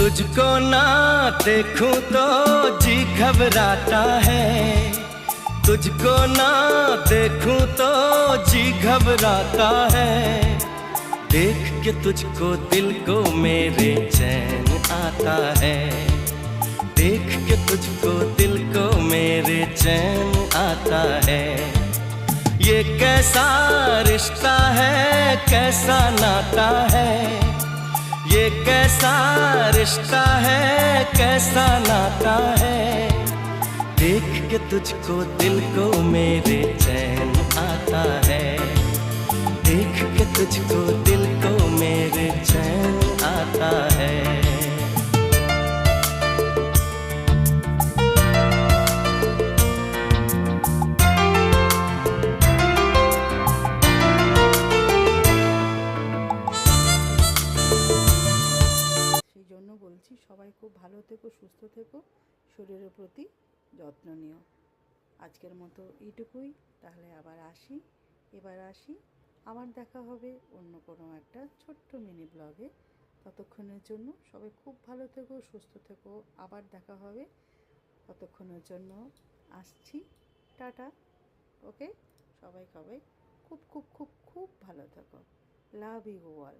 तुझको ना देखूं तो जी घबराता है, तुझको ना देखूं तो जी घबराता है। देख के तुझको दिल को मेरे चैन आता है, देख के तुझको दिल को मेरे चैन आता है। ये कैसा रिश्ता है, कैसा नाता है, ये कैसा रिश्ता है, कैसा नाता है। देख के तुझको दिल को मेरे चैन आता है, देख के तुझको दिल को मेरे चैन आता है। সেই জন্য বলছি সবাই খুব ভালো থেকো, সুস্থ থেকো, শরীরের প্রতি যত্ন নিও। আজকের মতো এইটুকুই, তাহলে আবার আসি, আবার দেখা হবে অন্য কোনো একটা ছোট্ট মিনি ব্লগে। ততক্ষণের জন্য সবাই খুব ভালো থেকো, সুস্থ থেকো, আবার দেখা হবে। ততক্ষণের জন্য আসছি, টাটা। ওকে, সবাই খুব খুব খুব খুব ভালো থেকো। Love you all.